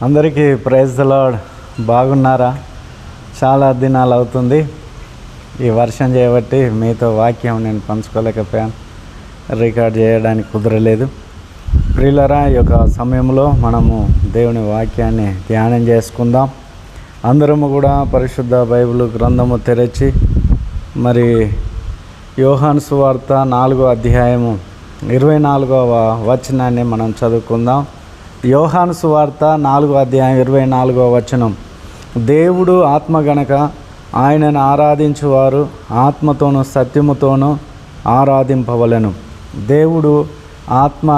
అందరికీ praise the lord. బాగున్నారా? చాలా దినాలు అవుతుంది ఈ వర్షం చేయబట్టి మీతో వాక్యం నేను పంచుకోలేకపోయాను, రికార్డ్ చేయడానికి కుదరలేదు. ప్రియులారా, ఈ యొక్క సమయంలో మనము దేవుని వాక్యాన్ని ధ్యానం చేసుకుందాం. అందరము కూడా పరిశుద్ధ బైబిల్ గ్రంథము తెరచి మరి యోహాను సువార్త 4వ అధ్యాయము 24వ వచనాన్ని మనం చదువుకుందాం. యోహాను సువార్త 4వ అధ్యాయం 24వ వచనం. దేవుడు ఆత్మ గనక ఆయనను ఆరాధించువారు ఆత్మతోనూ సత్యముతోనూ ఆరాధింపవలెను. దేవుడు ఆత్మ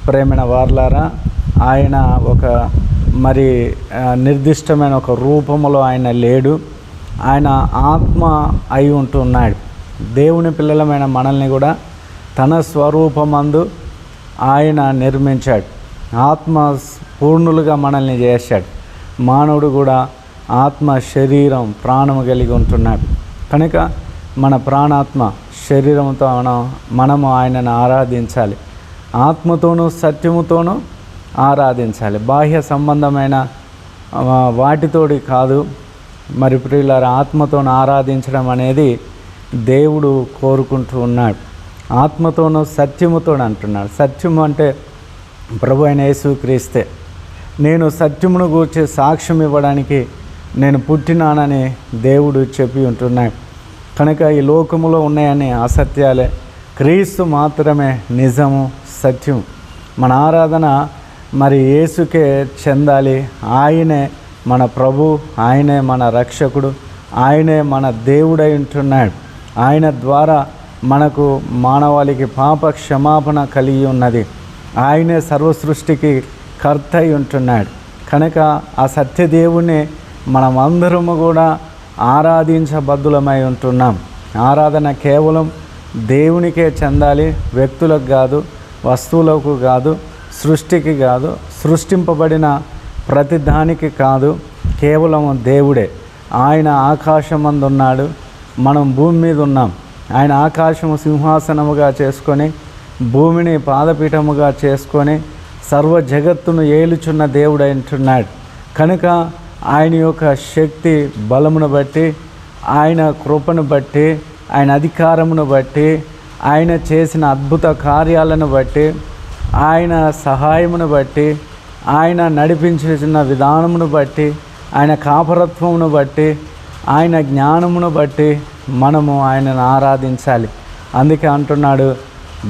ప్రేమైన వార్లారా, ఆయన ఒక మరి నిర్దిష్టమైన ఒక రూపములో ఆయన లేడు. ఆయన ఆత్మ అయి ఉంటున్నాడు. దేవుని పిల్లలమైన మనల్ని కూడా తన స్వరూపమందు ఆయన నిర్మించాడు. ఆత్మ పూర్ణులుగా మనల్ని చేశాడు. మానవుడు కూడా ఆత్మ, శరీరం, ప్రాణము కలిగి ఉంటున్నాడు. కనుక మన ప్రాణాత్మ శరీరంతో మనము ఆయనను ఆరాధించాలి. ఆత్మతోనూ సత్యముతోనూ ఆరాధించాలి. బాహ్య సంబంధమైన వాటితోటి కాదు. మరి ప్రియులారా, ఆత్మతోనూ ఆరాధించడం అనేది దేవుడు కోరుకుంటూ ఉన్నాడు. ఆత్మతోనూ సత్యముతో అంటున్నాడు. సత్యము అంటే ప్రభు అయిన యేసుక్రీస్తే. నేను సత్యమును గూర్చి సాక్ష్యం ఇవ్వడానికి నేను పుట్టినానని దేవుడు చెప్పి ఉంటున్నాడు. కనుక ఈ లోకములో ఉన్నాయని అసత్యాలే, క్రీస్తు మాత్రమే నిజము, సత్యం. మన ఆరాధన మరి యేసుకే చెందాలి. ఆయనే మన ప్రభు, ఆయనే మన రక్షకుడు, ఆయనే మన దేవుడై ఉంటున్నాడు. ఆయన ద్వారా మనకు మానవాళికి పాప క్షమాపణ కలిగి ఉన్నది. ఆయనే సర్వసృష్టికి కర్త అయి ఉంటున్నాడు. కనుక ఆ సత్యదేవుని మనం అందరము కూడా ఆరాధించబద్దులమై ఉంటున్నాం. ఆరాధన కేవలం దేవునికే చెందాలి, వ్యక్తులకు కాదు, వస్తువులకు కాదు, సృష్టికి కాదు, సృష్టింపబడిన ప్రతి దానికి కాదు, కేవలం దేవుడే. ఆయన ఆకాశమందు ఉన్నాడు, మనం భూమి మీద ఉన్నాం. ఆయన ఆకాశము సింహాసనముగా చేసుకొని, భూమిని పాదపీఠముగా చేసుకొని సర్వ జగత్తును ఏలుచున్న దేవుడు అంటున్నాడు. కనుక ఆయన యొక్క శక్తి బలమును బట్టి, ఆయన కృపను బట్టి, ఆయన అధికారమును బట్టి, ఆయన చేసిన అద్భుత కార్యాలను బట్టి, ఆయన సహాయమును బట్టి, ఆయన నడిపించిన విధానమును బట్టి, ఆయన కాపరత్వమును బట్టి, ఆయన జ్ఞానమును బట్టి మనము ఆయనను ఆరాధించాలి. అందుకే అంటున్నాడు,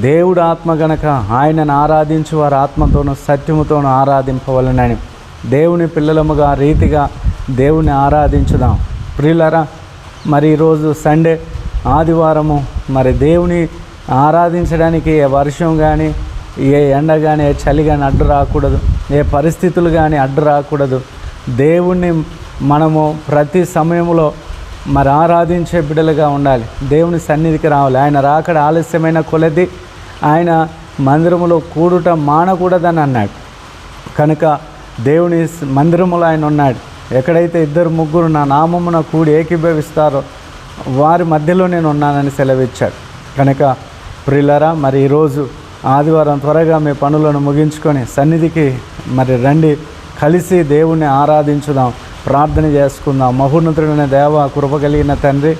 దేవుడు ఆత్మ గనక ఆయనను ఆరాధించు వారు ఆత్మతోనూ సత్యముతోనూ ఆరాధింపవలనని. దేవుని పిల్లలముగా రీతిగా దేవుని ఆరాధించుదాం. ప్రియులారా, మరి ఈరోజు సండే, ఆదివారము. మరి దేవుని ఆరాధించడానికి ఏ వర్షం కానీ, ఏ ఎండ కానీ, ఏ చలి కానీ అడ్డు రాకూడదు. ఏ పరిస్థితులు కానీ అడ్డు రాకూడదు. దేవుణ్ణి మనము ప్రతి సమయంలో మరి ఆరాధించే బిడ్డలుగా ఉండాలి. దేవుని సన్నిధికి రావాలి. ఆయన రాకడ ఆలస్యమైన కొలది ఆయన మందిరములో కూడుట మానకూడదని అన్నాడు. కనుక దేవుని మందిరములో ఆయన ఉన్నాడు. ఎక్కడైతే 2-3 నా నామమున కూడి ఏకీభవిస్తారో వారి మధ్యలో నేను ఉన్నానని సెలవిచ్చాడు. కనుక ప్రియులారా, మరి ఈరోజు ఆదివారం త్వరగా మీ పనులను ముగించుకొని సన్నిధికి మరి రండి, కలిసి దేవుణ్ణి ఆరాధించుదాం, ప్రార్థన చేసుకుందాం. మహోన్నతుడైన దేవ, కృప కలిగిన తండ్రి,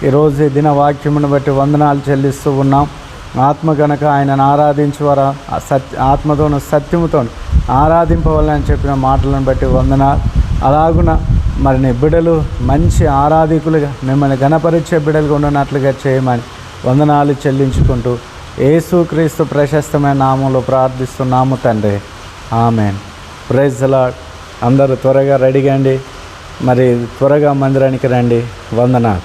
ఈరోజు ఈ దిన వాక్యమును బట్టి వందనాలు చెల్లిస్తూ ఉన్నాం. ఆత్మ గనక ఆయనను ఆరాధించువారా ఆత్మతోనూ సత్యముతోను ఆరాధింపవాలని చెప్పిన మాటలను బట్టి వందనాలు. అలాగున మరి నీ బిడ్డలు మంచి ఆరాధికులుగా, మిమ్మల్ని ఘనపరిచే బిడ్డలుగా ఉండనట్లుగా చేయమని వందనాలు చెల్లించుకుంటూ యేసుక్రీస్తు ప్రశస్తమైన నామంలో ప్రార్థిస్తున్నాము తండ్రి. ఆమేన్. Praise the lord. అందరూ త్వరగా రెడీగా అండి, మరి త్వరగా మందిరానికి రండి. వందనాలు.